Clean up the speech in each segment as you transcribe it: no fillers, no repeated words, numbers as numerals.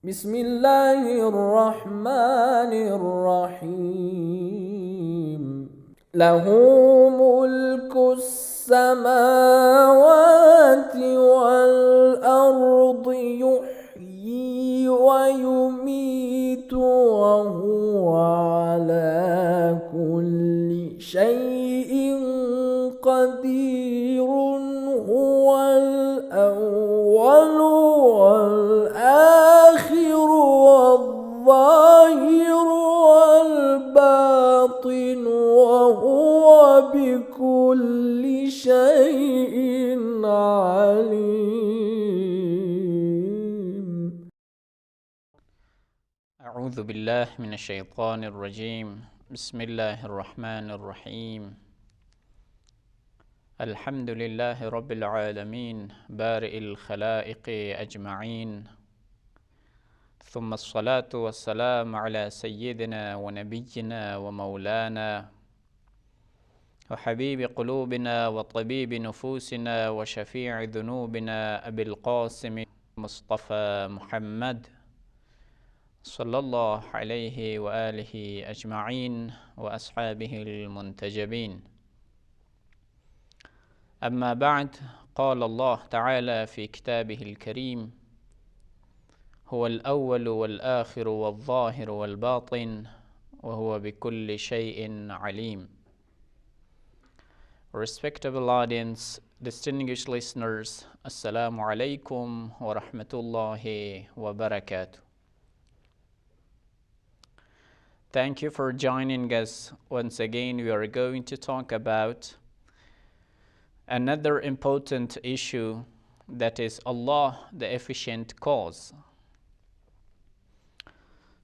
بسم الله الرحمن الرحيم له ملك السماوات والأرض يحيي ويميت وهو على كل شيء قدير هو الأول والآخر والظاهر والباطن وهو بكل شيء عليم. أعوذ بالله من الشيطان الرجيم. بسم الله الرحمن الرحيم. الحمد لله رب العالمين بارئ الخلائق أجمعين، ثم الصلاة والسلام على سيدنا ونبينا ومولانا وحبيب قلوبنا وطبيب نفوسنا وشفيع ذنوبنا أبي القاسم مصطفى محمد صلى الله عليه وآله أجمعين وأصحابه المنتجبين. أما بعد، قال الله تعالى في كتابه الكريم: هو الأول والآخر والظاهر والباطن وهو بكل شيء عليم. Respectable audience, distinguished listeners, Assalamu alaikum wa rahmatullahi wa barakatuh. Thank you for joining us. Once again, we are going to talk about another important issue, that is Allah, the efficient cause.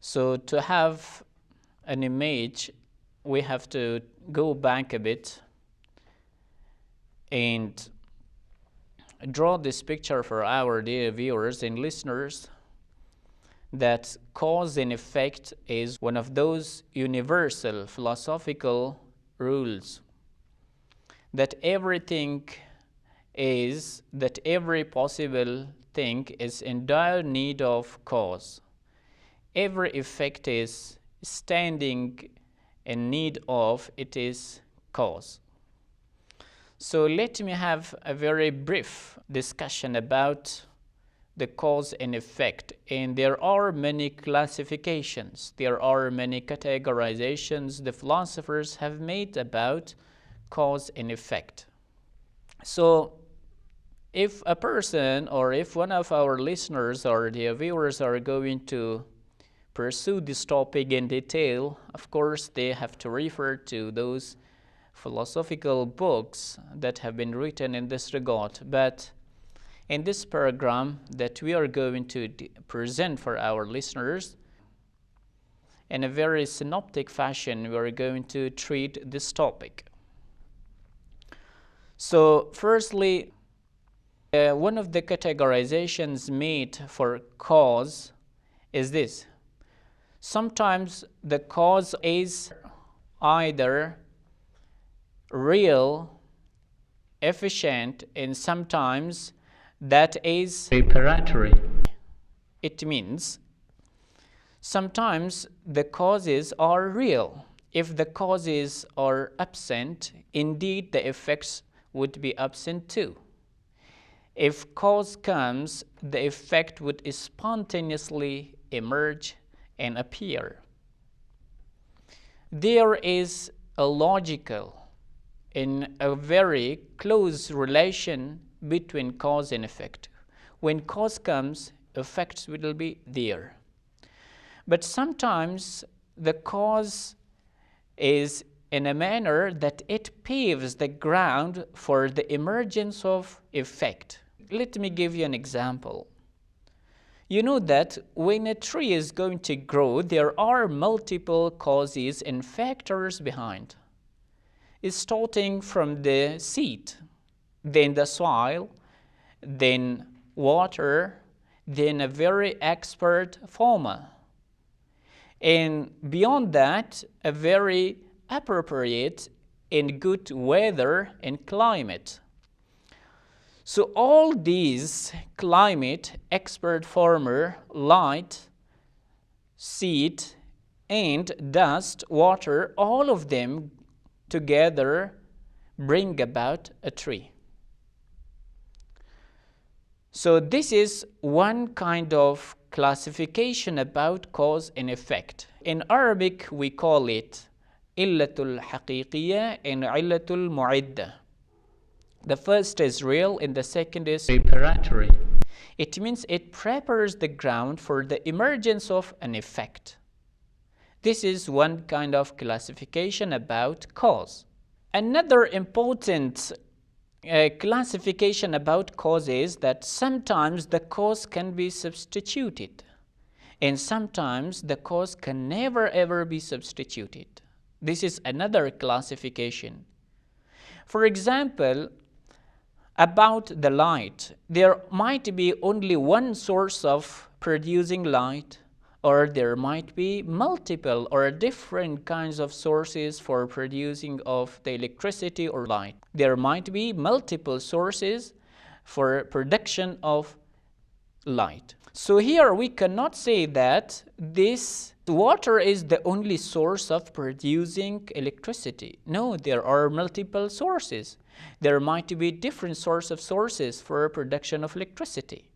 So to have an image, we have to go back a bit and draw this picture for our dear viewers and listeners, that cause and effect is one of those universal philosophical rules, that every possible thing is in dire need of cause. Every effect is standing in need of its cause. So let me have a very brief discussion about the cause and effect. And there are many classifications, there are many categorizations the philosophers have made about cause and effect. So if a person, or if one of our listeners or the viewers are going to pursue this topic in detail, of course they have to refer to those philosophical books that have been written in this regard. But in this program that we are going to present for our listeners, in a very synoptic fashion, we are going to treat this topic. So firstly, one of the categorizations made for cause is this: sometimes the cause is either real, efficient, and sometimes that is preparatory. It means sometimes the causes are real. If the causes are absent, indeed the effects would be absent too. If cause comes, the effect would spontaneously emerge and appear. There is a logical in a very close relation between cause and effect. When cause comes, effects will be there. But sometimes the cause is in a manner that it paves the ground for the emergence of effect. Let me give you an example. You know that when a tree is going to grow, there are multiple causes and factors behind. It's starting from the seed, then the soil, then water, then a very expert farmer. And beyond that, a very appropriate and good weather and climate. So all these climate, expert farmer, light, seed, and dust, water, all of them together bring about a tree. So this is one kind of classification about cause and effect. In Arabic, we call it illatul haqiqiyya and illatul mu'idda. The first is real and the second is preparatory. It means it prepares the ground for the emergence of an effect. This is one kind of classification about cause. Another important classification about cause is that sometimes the cause can be substituted and sometimes the cause can never ever be substituted. This is another classification. For example, about the light, there might be only one source of producing light, or there might be multiple or different kinds of sources for producing of the electricity or light. There might be multiple sources for production of light. So here we cannot say that this water is the only source of producing electricity. No, there are multiple sources. There might be different sources for production of electricity.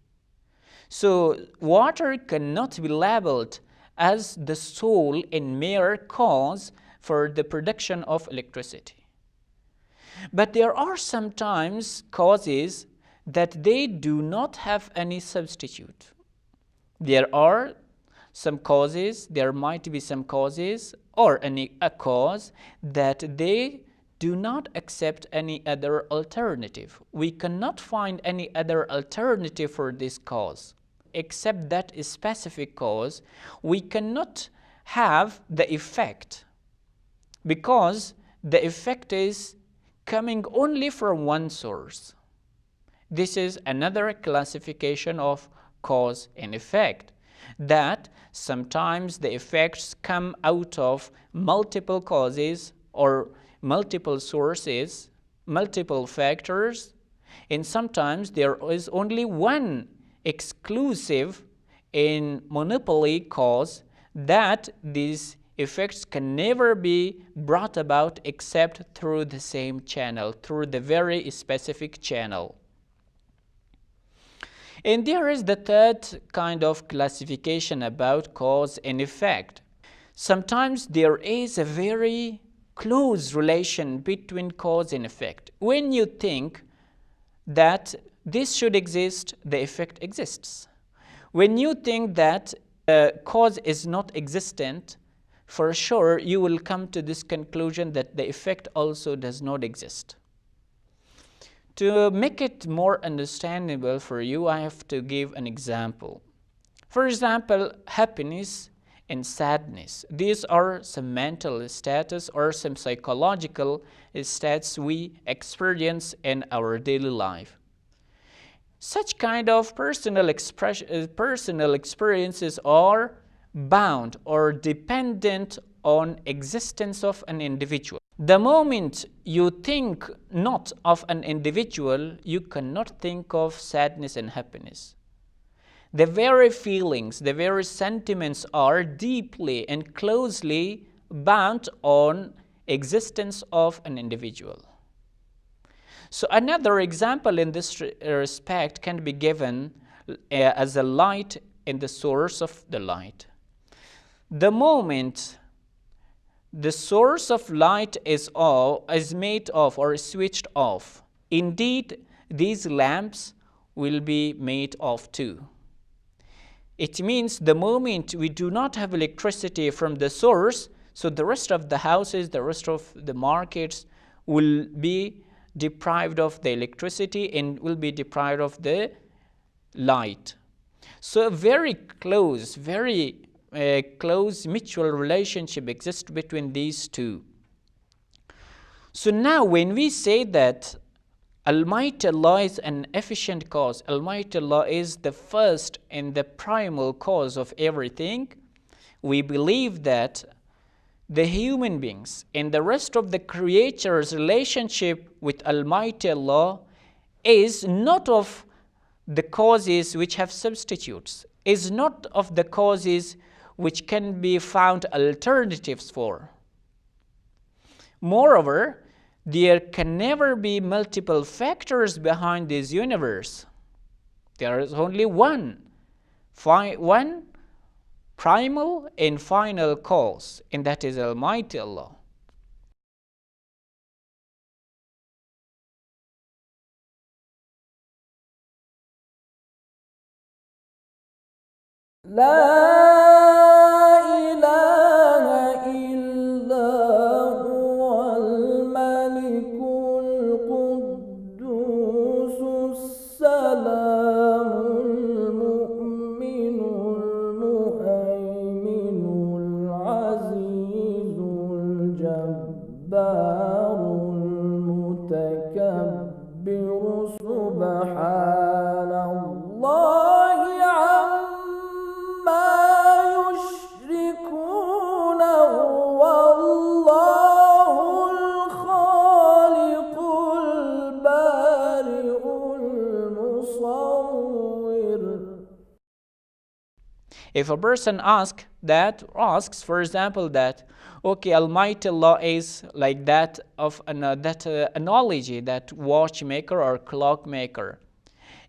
So water cannot be labeled as the sole and mere cause for the production of electricity. But there are sometimes causes that they do not have any substitute. There might be some causes or a cause that they do not accept any other alternative. We cannot find any other alternative for this cause. Except that specific cause, we cannot have the effect because the effect is coming only from one source. This is another classification of cause and effect, that sometimes the effects come out of multiple causes or multiple sources, multiple factors, and sometimes there is only one exclusive and monopoly cause that these effects can never be brought about except through the same channel, through the very specific channel. And there is the third kind of classification about cause and effect. Sometimes there is a very close relation between cause and effect. When you think that this should exist, the effect exists. When you think that cause is not existent, for sure you will come to this conclusion that the effect also does not exist. To make it more understandable for you, I have to give an example. For example, happiness and sadness. These are some mental status or some psychological states we experience in our daily life. Such kind of personal experiences are bound or dependent on existence of an individual. The moment you think not of an individual, you cannot think of sadness and happiness. The very feelings, the very sentiments are deeply and closely bound on existence of an individual. So another example in this respect can be given as a light and the source of the light. The moment the source of light is made off or switched off, indeed these lamps will be made off too. It means the moment we do not have electricity from the source, so the rest of the houses, the rest of the markets will be deprived of the electricity and will be deprived of the light. So a very close mutual relationship exists between these two. So now when we say that Almighty Allah is an efficient cause, Almighty Allah is the first and the primal cause of everything, we believe that the human beings and the rest of the creatures' relationship with Almighty Allah is not of the causes which have substitutes, is not of the causes which can be found alternatives for. Moreover, there can never be multiple factors behind this universe. There is only one primal and final cause, and that is Almighty Allah. لا إله إلا هو الملك القدوس السلام المؤمن المهيمن العزيز الجبار المتكبر سبحان الله عما يشركون والله الخالق البارئ المصور. If a person asks, for example, that, okay, Almighty Allah is like that of that analogy, that watchmaker or clockmaker.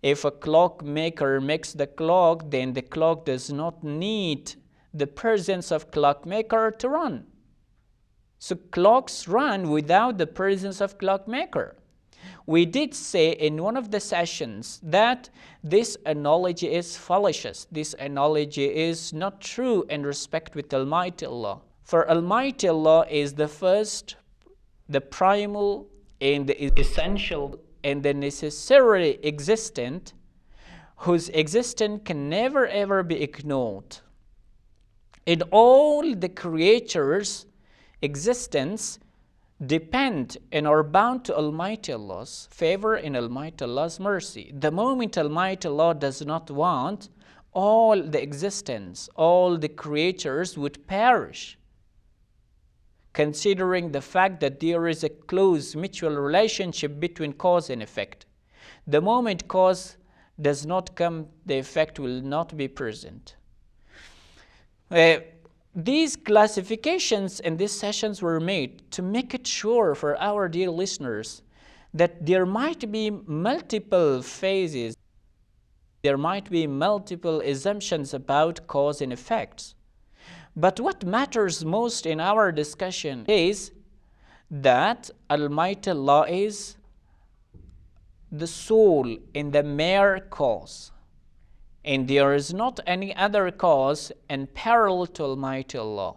If a clockmaker makes the clock, then the clock does not need the presence of clockmaker to run. So clocks run without the presence of clockmaker. We did say in one of the sessions that this analogy is fallacious. This analogy is not true in respect with Almighty Allah. For Almighty Allah is the first, the primal, and the essential, and the necessarily existent, whose existence can never ever be ignored. In all the creatures' existence depend and are bound to Almighty Allah's favor and Almighty Allah's mercy. The moment Almighty Allah does not want, all the existence, all the creatures would perish. Considering the fact that there is a close mutual relationship between cause and effect. The moment cause does not come, the effect will not be present. These classifications and these sessions were made to make it sure for our dear listeners that there might be multiple phases, there might be multiple assumptions about cause and effects. But what matters most in our discussion is that Almighty Allah is the sole and the mere cause. And there is not any other cause in parallel to Almighty Allah.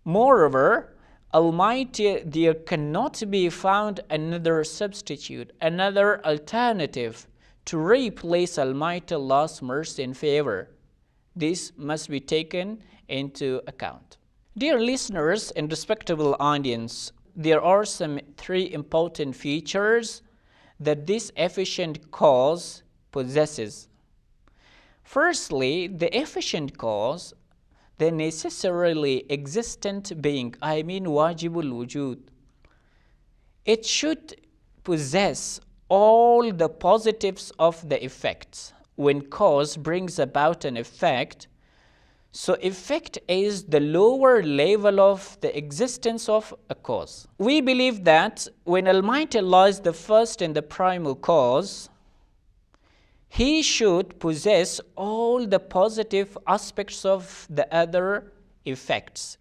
Moreover, there cannot be found another substitute, another alternative to replace Almighty Allah's mercy and favor. This must be taken into account. Dear listeners and respectable audience, there are some three important features that this efficient cause possesses. Firstly, the efficient cause, the necessarily existent being, I mean wajibul wujud. It should possess all the positives of the effects. When cause brings about an effect, so effect is the lower level of the existence of a cause. We believe that when Almighty Allah is the first and the primal cause, He should possess all the positive aspects of the other effects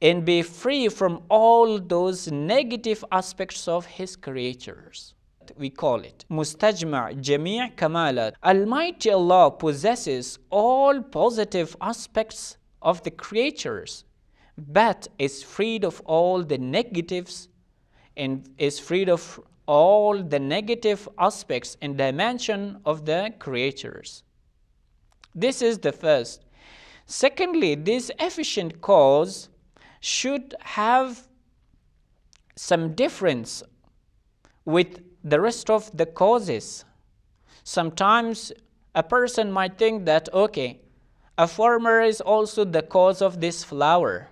and be free from all those negative aspects of His creatures. We call it mustajma' jami' kamalat. Almighty Allah possesses all positive aspects of the creatures, but is freed of all the negatives and is freed of all the negative aspects and dimension of the creatures. This is the first. Secondly, this efficient cause should have some difference with the rest of the causes. Sometimes a person might think that, okay, a farmer is also the cause of this flower.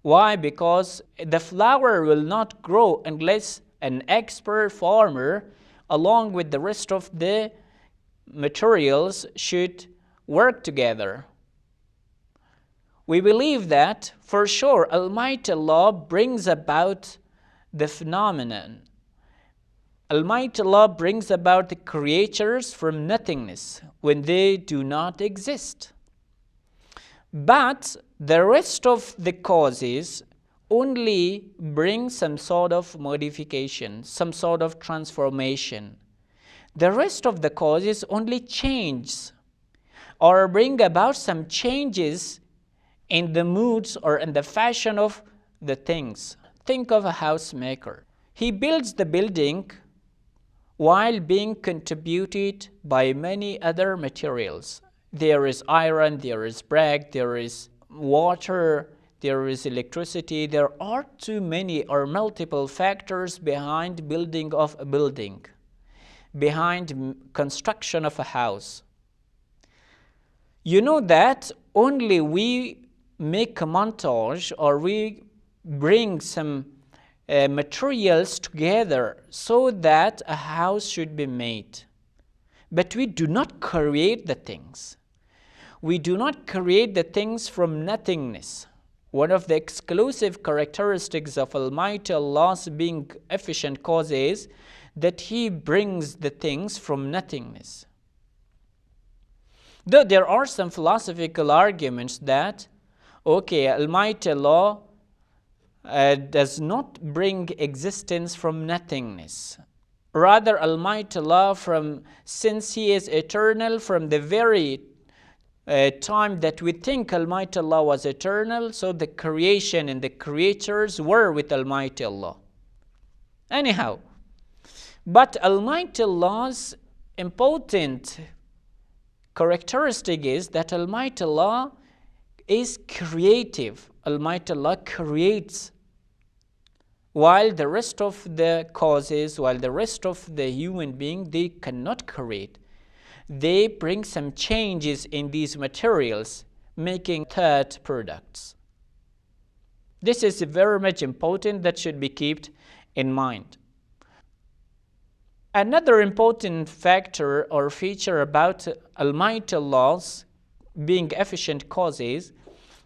Why? Because the flower will not grow unless an expert farmer, along with the rest of the materials, should work together. We believe that for sure Almighty Allah brings about the phenomenon. Almighty Allah brings about the creatures from nothingness when they do not exist. But the rest of the causes only bring some sort of modification, some sort of transformation. The rest of the causes only change or bring about some changes in the moods or in the fashion of the things. Think of a housemaker. He builds the building while being contributed by many other materials. There is iron, there is brick, there is water, there is electricity. There are too many or multiple factors behind building of a building, behind construction of a house. You know that only we make a montage or we bring some materials together so that a house should be made. But we do not create the things. We do not create the things from nothingness. One of the exclusive characteristics of Almighty Allah's being efficient cause is that He brings the things from nothingness. Though there are some philosophical arguments that, okay, Almighty Allah does not bring existence from nothingness. Rather, Almighty Allah, since He is eternal, from the very time that we think Almighty Allah was eternal, so the creation and the creatures were with Almighty Allah. Anyhow, but Almighty Allah's important characteristic is that Almighty Allah is creative. Almighty Allah creates, while the rest of the causes, while the rest of the human being, they cannot create. They bring some changes in these materials, making third products. This is very much important, that should be kept in mind. Another important factor or feature about Almighty Allah's being efficient cause is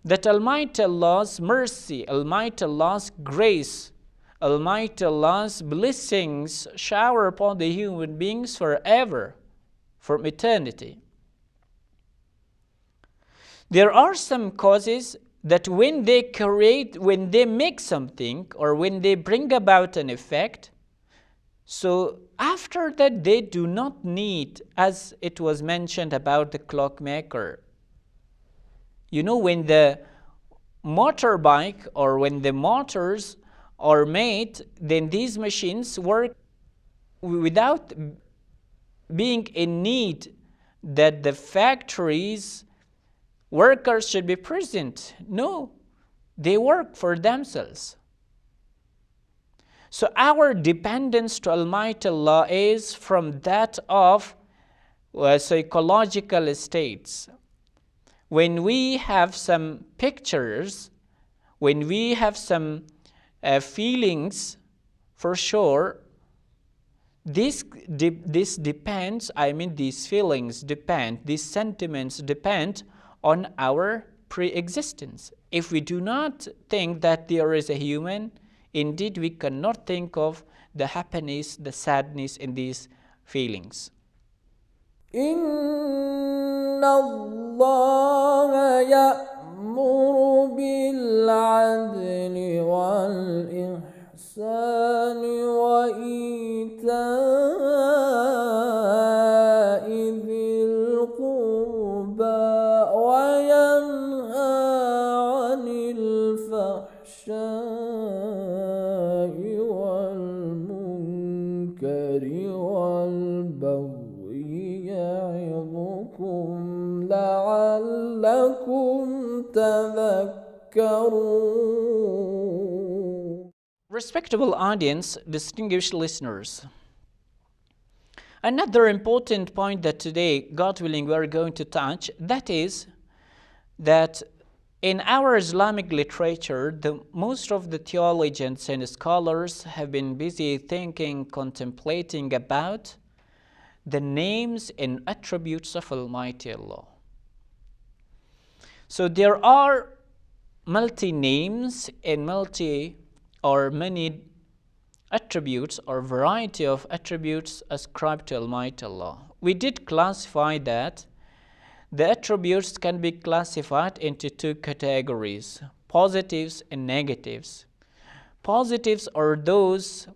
that Almighty Allah's mercy, Almighty Allah's grace, Almighty Allah's blessings shower upon the human beings forever, from eternity. There are some causes that when they create, when they make something, or when they bring about an effect, so after that they do not need, as it was mentioned about the clockmaker. You know, when the motorbike or when the motors are made, then these machines work without being in need that the factories workers should be present. No, they work for themselves. So our dependence to Almighty Allah is from that of psychological states. When we have some pictures, when we have some feelings, for sure, this depends, these feelings depend, these sentiments depend on our pre-existence. If we do not think that there is a human, indeed we cannot think of the happiness, the sadness in these feelings. إن الله يأمر بالعدل والإحسان وإيتاء ذي القربى وينهى عن الفحشاء والمنكر والبغي يعظكم لعلكم تذكرون. Respectable audience, distinguished listeners, another important point that today, God willing, we are going to touch, that is that in our Islamic literature, most of the theologians and scholars have been busy thinking, contemplating about the names and attributes of Almighty Allah. So there are multi-names and many attributes or variety of attributes ascribed to Almighty Allah. We did classify that the attributes can be classified into two categories, positives and negatives. Positives are those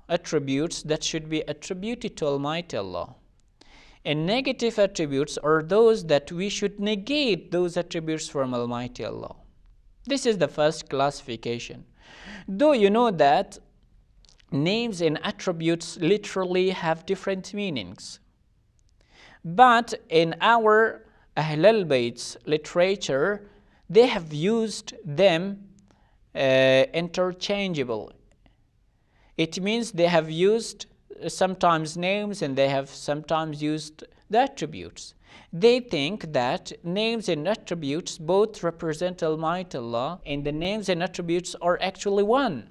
attributes that should be attributed to Almighty Allah. And negative attributes are those that we should negate those attributes from Almighty Allah. This is the first classification. Though you know that names and attributes literally have different meanings. But in our Ahl al-Bayt's literature, they have used them interchangeable. It means they have used sometimes names and they have sometimes used the attributes. They think that names and attributes both represent Almighty Allah, and the names and attributes are actually one.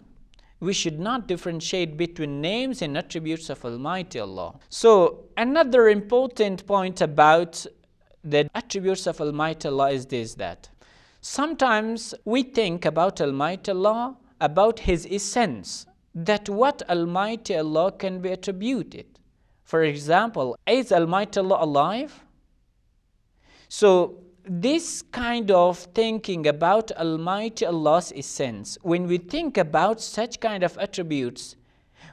We should not differentiate between names and attributes of Almighty Allah. So another important point about the attributes of Almighty Allah is this, that sometimes we think about Almighty Allah, about His essence, that what Almighty Allah can be attributed. For example, is Almighty Allah alive? So this kind of thinking about Almighty Allah's essence, when we think about such kind of attributes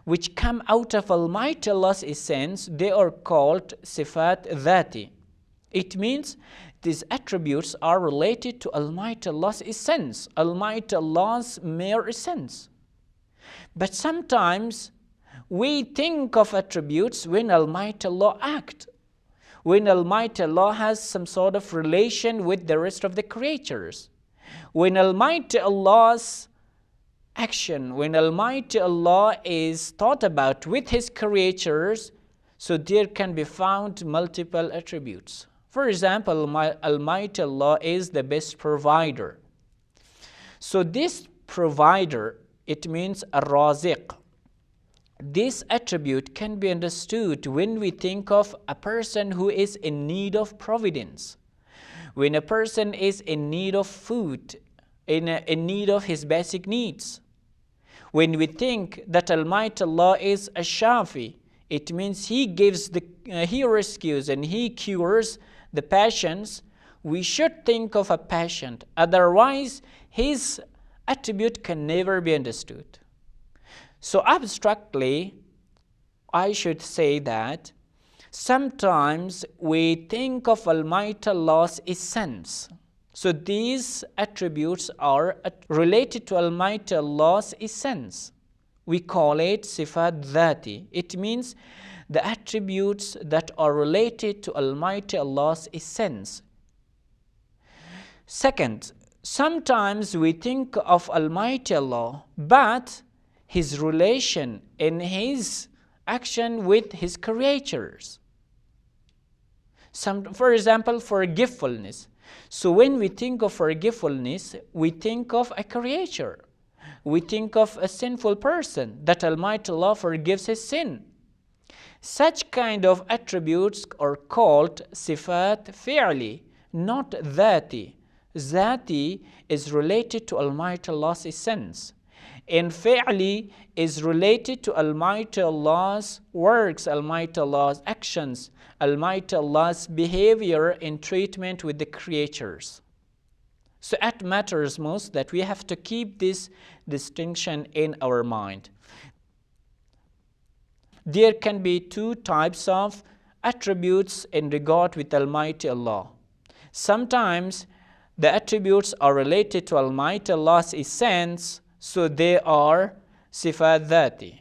which come out of Almighty Allah's essence, they are called sifat dhati. It means these attributes are related to Almighty Allah's essence, Almighty Allah's mere essence. But sometimes we think of attributes when Almighty Allah acts, when Almighty Allah has some sort of relation with the rest of the creatures, when Almighty Allah's action, when Almighty Allah is thought about with His creatures, so there can be found multiple attributes. For example, Almighty Allah is the best provider. So this provider, it means ar-raziq. This attribute can be understood when we think of a person who is in need of providence, when a person is in need of food, in need of his basic needs. When we think that Almighty Allah is a shafi, it means He gives He rescues and He cures the patients. We should think of a patient, otherwise His attribute can never be understood. So abstractly, I should say that sometimes we think of Almighty Allah's essence. So these attributes are related to Almighty Allah's essence. We call it sifat dhati. It means the attributes that are related to Almighty Allah's essence. Second, sometimes we think of Almighty Allah, but His relation in His action with His creatures. For example, forgetfulness. So when we think of forgetfulness, we think of a creature. We think of a sinful person, that Almighty Allah forgives his sin. Such kind of attributes are called sifat fi'li, not dhati. Dhati is related to Almighty Allah's essence, and fi'li is related to Almighty Allah's works, Almighty Allah's actions, Almighty Allah's behavior and treatment with the creatures. So it matters most that we have to keep this distinction in our mind. There can be two types of attributes in regard with Almighty Allah. Sometimes the attributes are related to Almighty Allah's essence, so they are sifat dhati.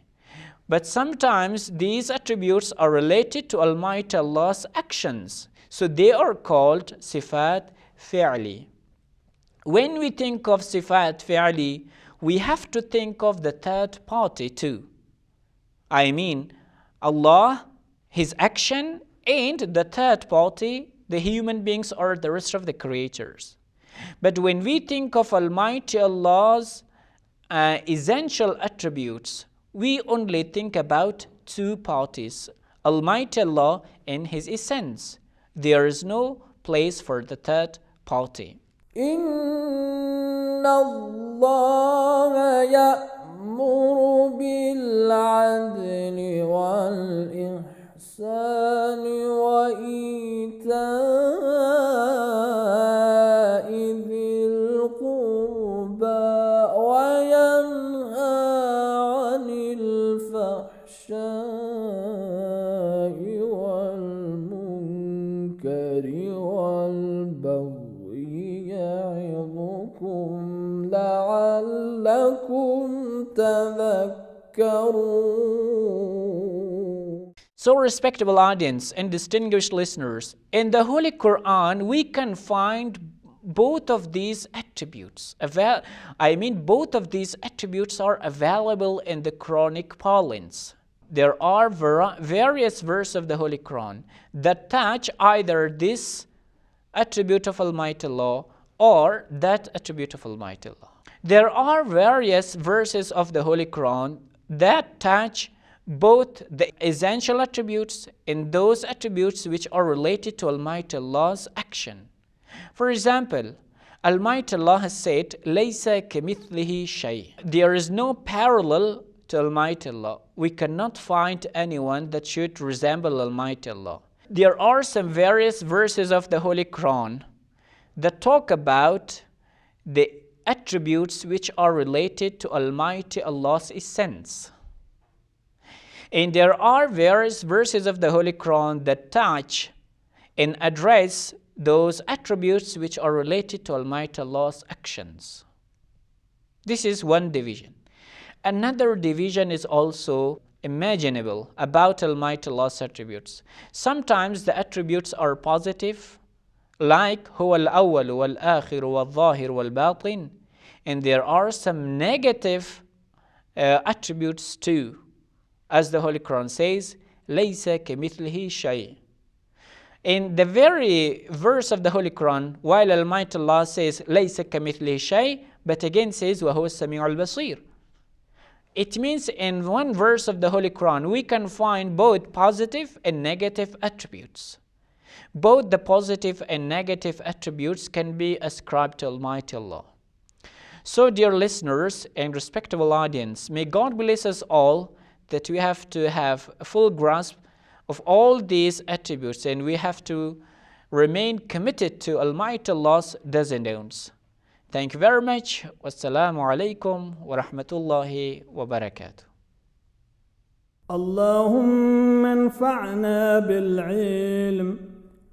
But sometimes these attributes are related to Almighty Allah's actions, so they are called sifat fi'li. When we think of sifat fi'li, we have to think of the third party too. I mean, Allah, His action, and the third party, the human beings or the rest of the creatures. But when we think of Almighty Allah's essential attributes, we only think about two parties, Almighty Allah and His essence. There is no place for the third party. الله يأمر بالعدل والإحسان وإيتاء ذي القربى وينهى عن الفحشاء والمنكر والبغي يعظكم لعلكم تذكرون. So, respectable audience and distinguished listeners, in the Holy Quran we can find both of these attributes. Both of these attributes are available in the Quranic parlance. There are various verses of the Holy Quran that touch either this attribute of Almighty Allah or that attribute of Almighty Allah. There are various verses of the Holy Quran that touch both the essential attributes and those attributes which are related to Almighty Allah's action. For example, Almighty Allah has said, "Laysa kamithlihi shay." There is no parallel to Almighty Allah. We cannot find anyone that should resemble Almighty Allah. There are some various verses of the Holy Quran that talk about the attributes which are related to Almighty Allah's essence. And there are various verses of the Holy Quran that touch and address those attributes which are related to Almighty Allah's actions. This is one division. Another division is also imaginable about Almighty Allah's attributes. Sometimes the attributes are positive, like huwa al-awwal wal-akhir wal-zahir wal-batin, and there are some negative attributes too. As the Holy Quran says, "Laysa kamithlihi shay." In the very verse of the Holy Quran, while Almighty Allah says, "Laysa kamithlihi shay," but again says, "Wa huwa as-sami'ul basir." It means in one verse of the Holy Quran, we can find both positive and negative attributes. Both the positive and negative attributes can be ascribed to Almighty Allah. So, dear listeners and respectable audience, may God bless us all that we have to have a full grasp of all these attributes, and we have to remain committed to Almighty Allah's do's and don'ts. Thank you very much. Wassalamu alaikum wa rahmatullahi wa barakatuh. اللهم انفعنا بالعلم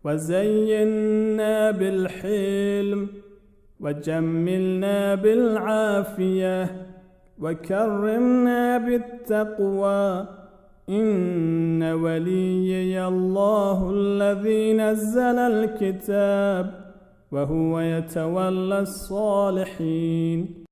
وزينا بالحلم وجملنا بالعافية وكرمنا بالتقوى إن وليي الله الذي نزل الكتاب وهو يتولى الصالحين.